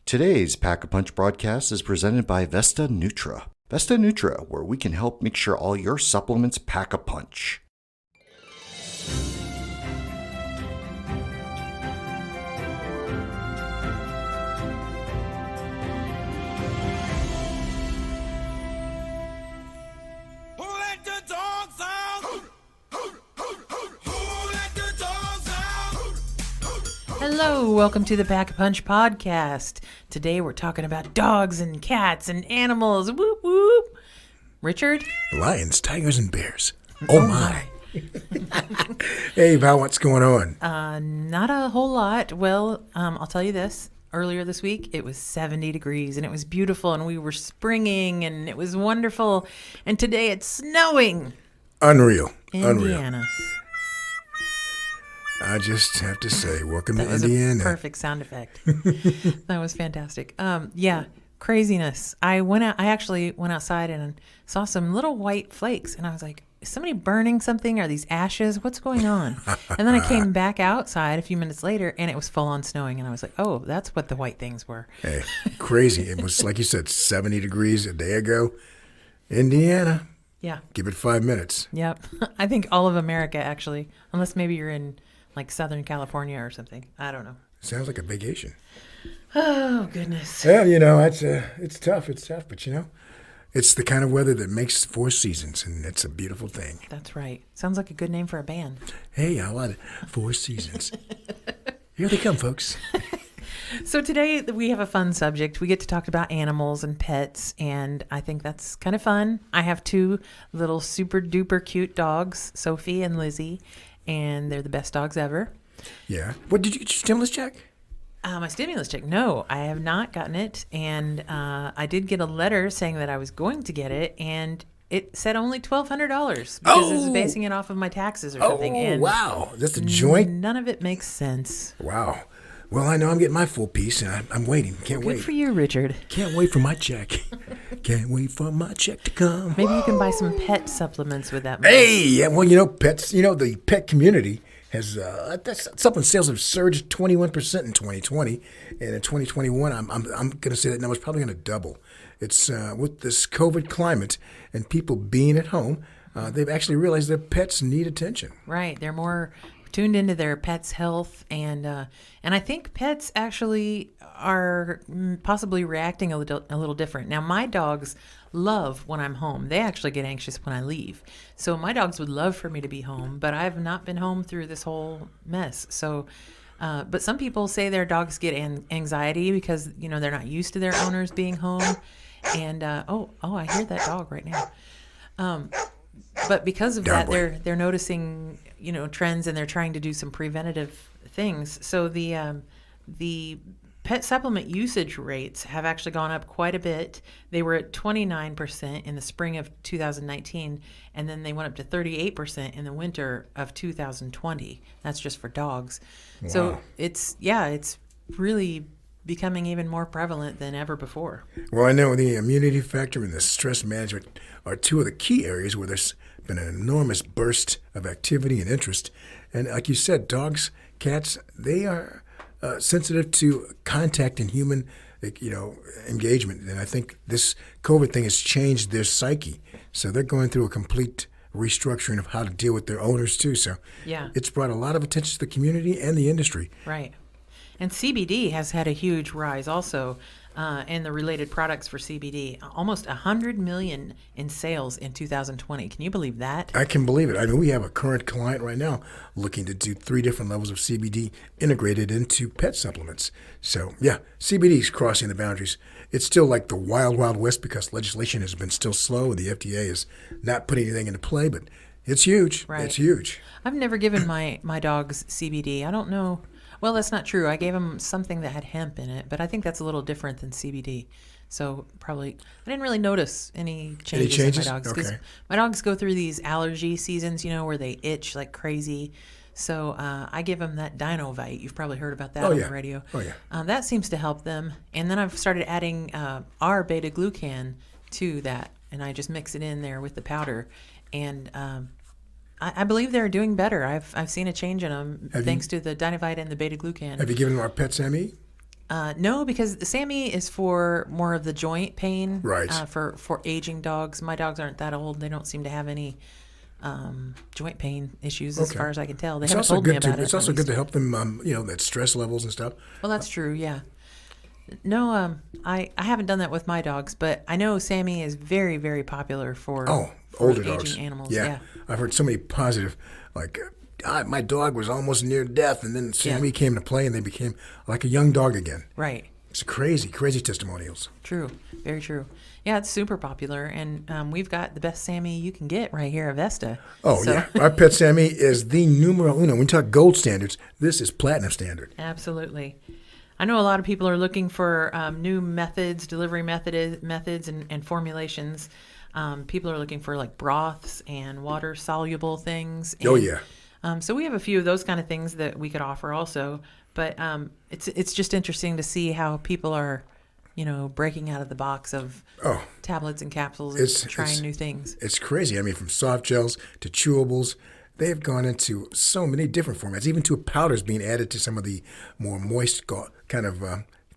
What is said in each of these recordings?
Today's Pack-a-Punch broadcast is presented by Vesta Nutra. Vesta Nutra, where we can help make sure all your supplements pack a punch. Hello, welcome to the Pack-a-Punch podcast. Today we're talking about dogs and cats and animals. Whoop, whoop. Richard? Lions, tigers, and bears. Oh, my. Hey, Val, what's going on? Not a whole lot. Well, I'll tell you this. Earlier this week, it was 70 degrees, and it was beautiful, and we were springing, and it was wonderful. And today it's snowing. Unreal. Indiana. I just have to say, welcome to That was Indiana. a perfect sound effect. That was fantastic. Yeah, craziness. I actually went outside and saw some little white flakes, and I was like, is somebody burning something? Are these ashes? What's going on? And then I came back outside a few minutes later, and it was full on snowing, and I was like, oh, that's what the white things were. Hey, crazy. It was, like you said, 70 degrees a day ago. Indiana. Yeah. Give it 5 minutes. Yep. I think all of America, actually, unless maybe you're in like Southern California or something. I don't know. Sounds like a vacation. Oh, goodness. Well, it's tough. It's tough, but it's the kind of weather that makes 4 seasons, and it's a beautiful thing. That's right. Sounds like a good name for a band. Hey, I love it. 4 seasons. Here they come, folks. So today we have a fun subject. We get to talk about animals and pets, and I think that's kind of fun. I have 2 little super duper cute dogs, Sophie and Lizzie, and they're the best dogs ever. Yeah. What, did you get your stimulus check? My stimulus check? No, I have not gotten it, and I did get a letter saying that I was going to get it, and it said only $1,200 because it's basing it off of my taxes or something. Oh, and wow. That's a joint? None of it makes sense. Wow. Well, I know I'm getting my full piece, and I'm waiting. Can't wait. Good for you, Richard. Can't wait for my check. Can't wait for my check to come. Maybe you can buy some pet supplements with that money. Hey, yeah, well, pets, the pet community has, supplement sales have surged 21% in 2020. And in 2021, I'm going to say that number's probably going to double. It's with this COVID climate and people being at home, they've actually realized their pets need attention. Right. They're more tuned into their pets' health, and I think pets actually are possibly reacting a little different. Now, my dogs love when I'm home. They actually get anxious when I leave. So my dogs would love for me to be home, but I've not been home through this whole mess. So, but some people say their dogs get anxiety because they're not used to their owners being home. And oh, I hear that dog right now. But because of that, they're noticing trends, and they're trying to do some preventative things. So the pet supplement usage rates have actually gone up quite a bit. They were at 29% in the spring of 2019, and then they went up to 38% in the winter of 2020. That's just for dogs. Wow. So it's really becoming even more prevalent than ever before. Well, I know the immunity factor and the stress management are 2 of the key areas where there's been an enormous burst of activity and interest. And like you said, dogs, cats, they are sensitive to contact and human, engagement. And I think this COVID thing has changed their psyche. So they're going through a complete restructuring of how to deal with their owners too. So yeah, it's brought a lot of attention to the community and the industry. Right. And CBD has had a huge rise also, and the related products for CBD. Almost $100 million in sales in 2020. Can you believe that? I can believe it. I mean, we have a current client right now looking to do 3 different levels of CBD integrated into pet supplements. So, yeah, CBD is crossing the boundaries. It's still like the wild, wild west because legislation has been still slow, and the FDA is not putting anything into play, but it's huge. Right. It's huge. I've never given my dogs CBD. I don't know. Well, that's not true. I gave him something that had hemp in it, but I think that's a little different than CBD. So probably I didn't really notice any changes in my dogs. Okay. My dogs go through these allergy seasons, where they itch like crazy. So I give them that Dinovite. You've probably heard about that on the radio. Oh, yeah. That seems to help them. And then I've started adding our beta-glucan to that, and I just mix it in there with the powder. And I believe they're doing better. I've seen a change in them thanks to the Dinovite and the beta-glucan. Have you given them our Pets ME? No, because the SAMe is for more of the joint pain. Right. For aging dogs. My dogs aren't that old. They don't seem to have any joint pain issues as Okay. far as I can tell. They It's haven't also told me good about to it. it's at also good least. to help them, that stress levels and stuff. Well, that's true. Yeah. No, I haven't done that with my dogs, but I know SAMe is very, very popular for Older aging dogs. animals. Yeah. I've heard so many positive, like, my dog was almost near death, and then Sammy came to play, and they became like a young dog again. Right. It's crazy, crazy testimonials. True. Very true. Yeah, it's super popular, and we've got the best SAMe you can get right here at Vesta. Oh, So- yeah. Our Pet Sammy is the numero uno. When we talk gold standards, this is platinum standard. Absolutely. I know a lot of people are looking for new methods, delivery methods and formulations. People are looking for like broths and water soluble things. Oh, And, yeah. so we have a few of those kind of things that we could offer also. But it's just interesting to see how people are, breaking out of the box of Oh, tablets and capsules and trying new things. it's crazy. I mean, from soft gels to chewables, they've gone into so many different formats, even to powders being added to some of the more moist kind of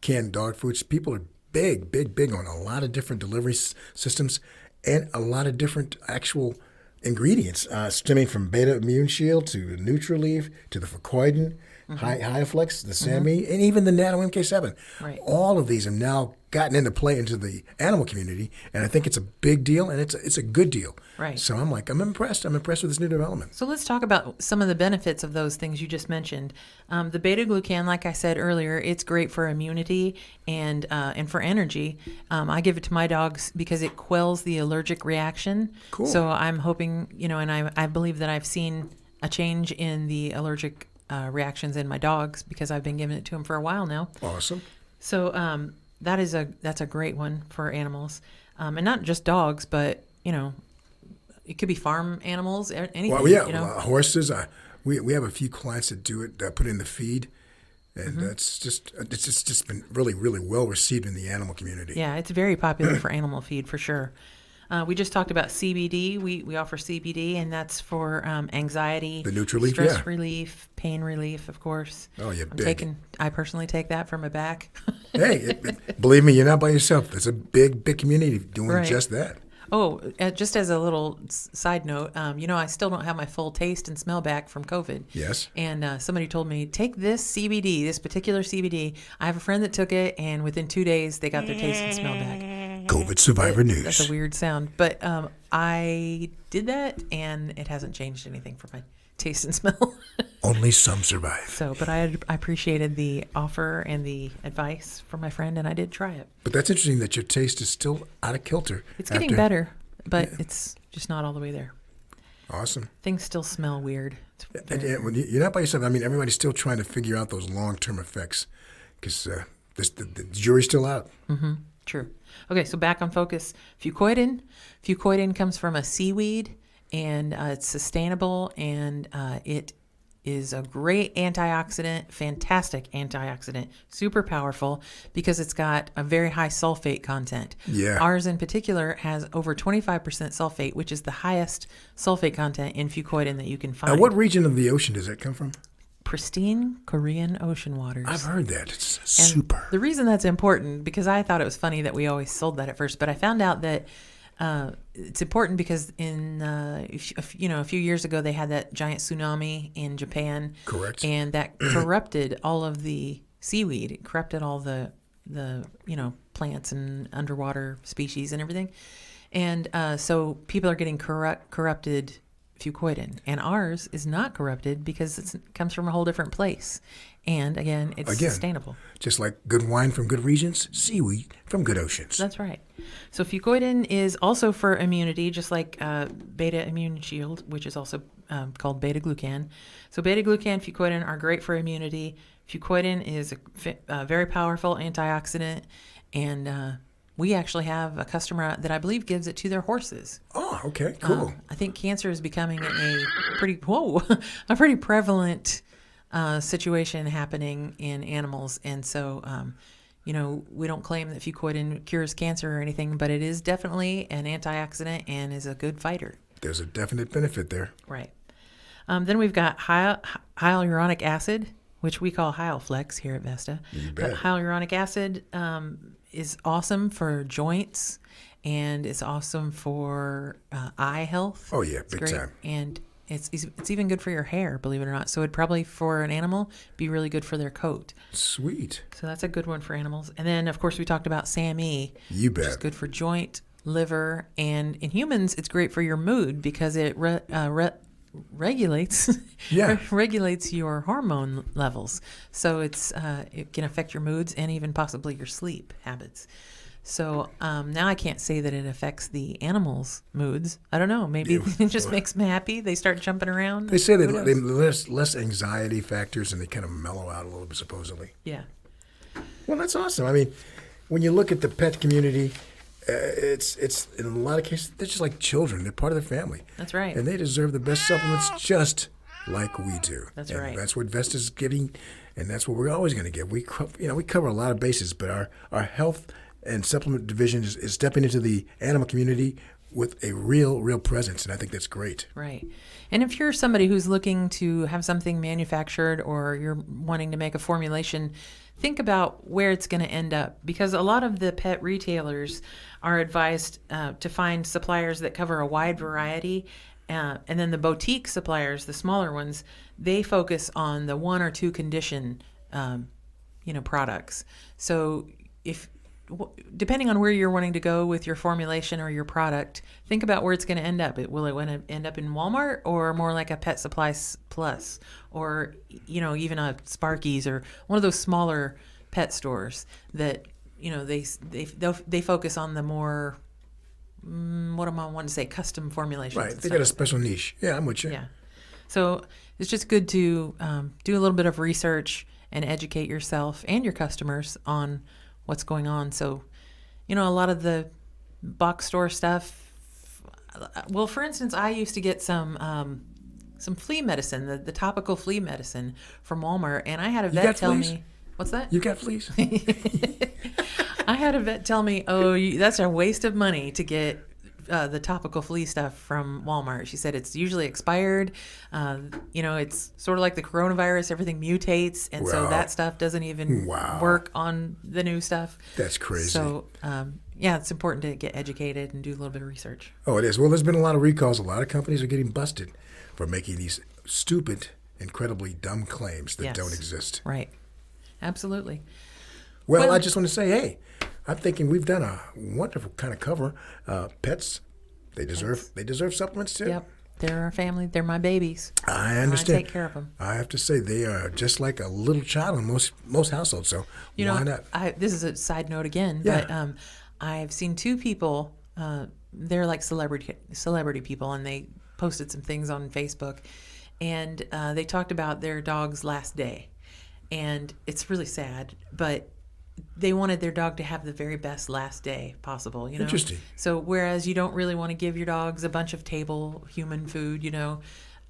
canned dog foods. People are big on a lot of different delivery systems and a lot of different actual ingredients, stemming from Beta Immune Shield to Nutraleaf to the Fucoiden, Hyaflex, the SAMe, and even the Nano MK7. Right. All of these have now gotten into play into the animal community, and I think it's a big deal, and it's a good deal. Right. So I'm impressed. I'm impressed with this new development. So let's talk about some of the benefits of those things you just mentioned. The beta glucan, like I said earlier, it's great for immunity and for energy. I give it to my dogs because it quells the allergic reaction. Cool. So I'm hoping, and I believe that I've seen a change in the allergic reactions in my dogs because I've been giving it to them for a while now. Awesome. So that's a great one for animals, and not just dogs, but it could be farm animals, anything. Well, yeah, horses. We have a few clients that do it, put it in the feed, and it's just been really, really well received in the animal community. Yeah, it's very popular for animal feed for sure. We just talked about CBD. We offer CBD, and that's for anxiety, The Nutraleaf, stress yeah. relief, pain relief, of course. Oh, yeah, big. I personally take that for my back. Hey, believe me, you're not by yourself. There's a big community doing Right. just that. Oh, just as a little side note, I still don't have my full taste and smell back from COVID. Yes. And somebody told me, take this CBD, this particular CBD. I have a friend that took it, and within 2 days, they got their taste and smell back. COVID survivor news. That's a weird sound. But I did that, and it hasn't changed anything for my taste and smell. Only some survive. So, but I appreciated the offer and the advice from my friend, and I did try it. But that's interesting that your taste is still out of kilter. It's getting better, but it's just not all the way there. Awesome. Things still smell weird. It's And when you're not by yourself, I mean, everybody's still trying to figure out those long-term effects because the jury's still out. True. Okay, so back on focus. Fucoiden. Fucoiden comes from a seaweed, and it's sustainable, and it is a great antioxidant, fantastic antioxidant, super powerful because it's got a very high sulfate content. Yeah. Ours in particular has over 25% sulfate, which is the highest sulfate content in Fucoiden that you can find. What region of the ocean does that come from? Pristine Korean ocean waters. I've heard that. It's And super. The reason that's important, because I thought it was funny that we always sold that at first, but I found out that it's important because in a few years ago they had that giant tsunami in Japan. Correct. And that corrupted all of the seaweed. It corrupted all the plants and underwater species and everything. And so people are getting corrupted Fucoiden, and ours is not corrupted because it comes from a whole different place. And again, it's sustainable. Just like good wine from good regions, seaweed from good oceans. That's right. So Fucoiden is also for immunity, just like Beta Immune Shield, which is also called beta glucan. So beta glucan, Fucoiden are great for immunity. Fucoiden is a very powerful antioxidant, and we actually have a customer that I believe gives it to their horses. Oh, okay, cool. I think cancer is becoming a pretty prevalent situation happening in animals, and so we don't claim that Fucoiden cures cancer or anything, but it is definitely an antioxidant and is a good fighter. There's a definite benefit there. Right. Then we've got hyaluronic acid, which we call Hyalflex here at Vesta. You But bet. hyaluronic acid is awesome for joints, and it's awesome for eye health. Oh, yeah, It's big great. time. And it's even good for your hair, believe it or not. So it'd probably, for an animal, be really good for their coat. Sweet. So that's a good one for animals. And then, of course, we talked about SAMe, You which is bet. good for joint, liver, and in humans, it's great for your mood because it regulates Yeah. regulates your hormone levels. So it can affect your moods and even possibly your sleep habits. So now I can't say that it affects the animals' moods. I don't know. Maybe it just makes them happy. They start jumping around. They say Who that they knows? less anxiety factors and they kind of mellow out a little bit, supposedly. Yeah. Well, that's awesome. I mean, when you look at the pet community, it's in a lot of cases they're just like children. They're part of the family. That's right. And they deserve the best supplements just like we do. That's and right. That's what Vesta's giving, and that's what we're always going to give. We cover a lot of bases, but our health and supplement division is stepping into the animal community with a real presence, and I think that's great. Right. And if you're somebody who's looking to have something manufactured or you're wanting to make a formulation, think about where it's going to end up, because a lot of the pet retailers are advised to find suppliers that cover a wide variety. And then the boutique suppliers, the smaller ones, they focus on the one or two condition, products. So depending on where you're wanting to go with your formulation or your product, think about where it's going to end up. Will it want to end up in Walmart or more like a Pet Supplies Plus, or even a Sparky's or one of those smaller pet stores that they focus on the more what am I wanting to say, custom formulations. Right. and They stuff. got a special niche. Yeah, I'm with you. Yeah. So it's just good to do a little bit of research and educate yourself and your customers on what's going on. So, a lot of the box store stuff. Well, for instance, I used to get some flea medicine, the topical flea medicine from Walmart, and I had a vet got tell fleas? me, "What's that?" You got fleas? I had a vet tell me, that's a waste of money to get the topical flea stuff from Walmart. She said it's usually expired. It's sort of like the coronavirus. Everything mutates. And so Wow. that stuff doesn't even Wow. work on the new stuff. That's crazy. So, it's important to get educated and do a little bit of research. Oh, it is. Well, there's been a lot of recalls. A lot of companies are getting busted for making these stupid, incredibly dumb claims that Yes. don't exist. Right. Absolutely. Well, Well- I just want to say, hey, I'm thinking we've done a wonderful kind of cover. Pets, they deserve supplements too. Yep. They're our family. They're my babies. I understand. I take care of them. I have to say they are just like a little child in most households. So why not? This is a side note again, Yeah. but I've seen two people. They're like celebrity people, and they posted some things on Facebook, and they talked about their dog's last day, and it's really sad, but they wanted their dog to have the very best last day possible. Interesting. So whereas you don't really want to give your dogs a bunch of table human food,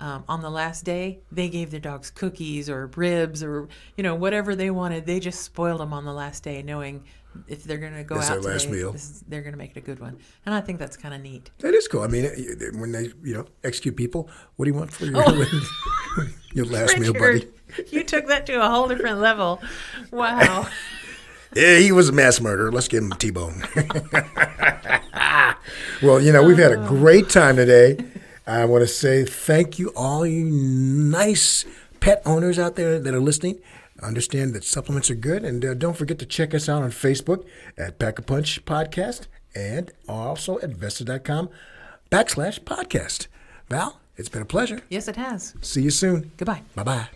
on the last day, they gave their dogs cookies or ribs or, whatever they wanted. They just spoiled them on the last day, knowing if they're going to go That's out their last today, meal. they're going to make it a good one. And I think that's kind of neat. That is cool. I mean, when they execute people, what do you want for your your last meal, buddy? Richard, you took that to a whole different level. Wow. Yeah, he was a mass murderer. Let's give him a T-bone. Well, we've had a great time today. I want to say thank you, all you nice pet owners out there that are listening. Understand that supplements are good, and don't forget to check us out on Facebook at Pack-a-Punch Podcast and also at Vesta.com/podcast. Val, it's been a pleasure. Yes, it has. See you soon. Goodbye. Bye-bye.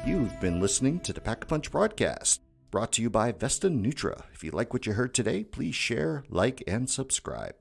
You've been listening to the Pack-a-Punch broadcast, brought to you by Vesta Nutra. If you like what you heard today, please share, like, and subscribe.